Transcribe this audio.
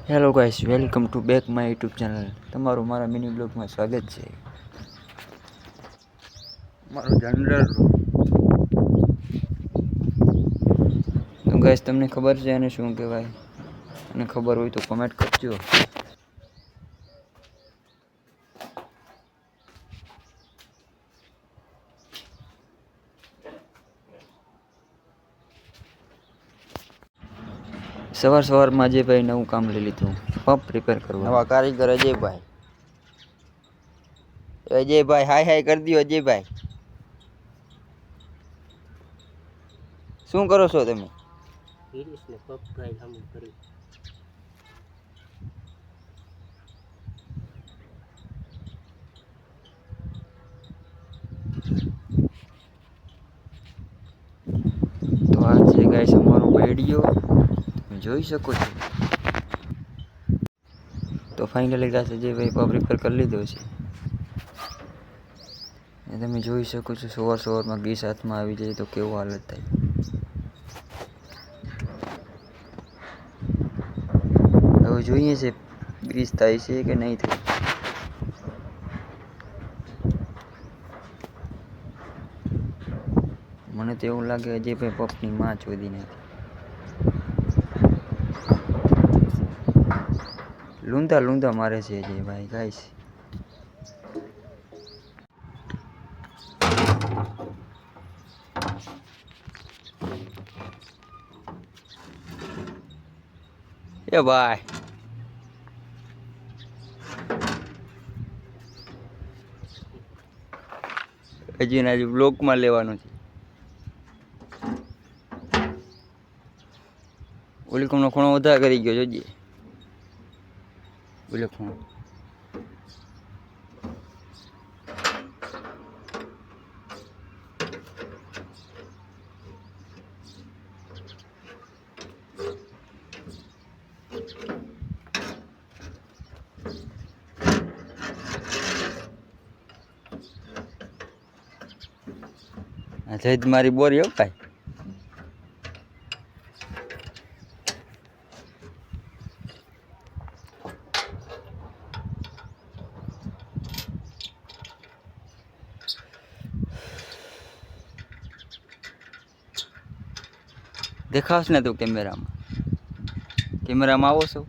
Hello guys, welcome to back my YouTube channel. તમારું મારા mini બ્લોગમાં સ્વાગત છે. મારું જનરલ તો ગાઈસ, તમને ખબર છે એને શું કહેવાય? અને ખબર હોય તો કમેન્ટ કરજો. સવારમાં અજયભાઈ નવું કામ લઈ લીધું, પંપ રિપેર કરવા. નવા કારીગર અજયભાઈ. અજયભાઈ હાય હાય કરી દો. અજયભાઈ શું કરો છો તમે? તો આ છે ગાઈસ અમારો વિડીયો, તમે જોઈ શકો છો. તો finally guys Ajaybhai pump repair કરી લીધો છે. તમે જોઈ શકો છો. સવારમાં ગીસ હાથમાં આવી જાય તો કેવું હાલત થાય. હવે જોઈએ છે ગ્રીસ થાય છે કે નહીં થાય. મને તો એવું લાગે અજયભાઈ પંપની માં ચોદી નાખી. લૂંદા મારે છે અજયભાઈ ગાઈસ. એ ભાઈ હજી બ્લોકમાં લેવાનું છે. ઓલી કોમનો ખૂણો વધારે કરી ગયો જોજે. ઓલો ખૂણો જઈદ મારી બોરી હો કાંઈ. દેખાવશ ને તું કેમેરામાં આવો છો?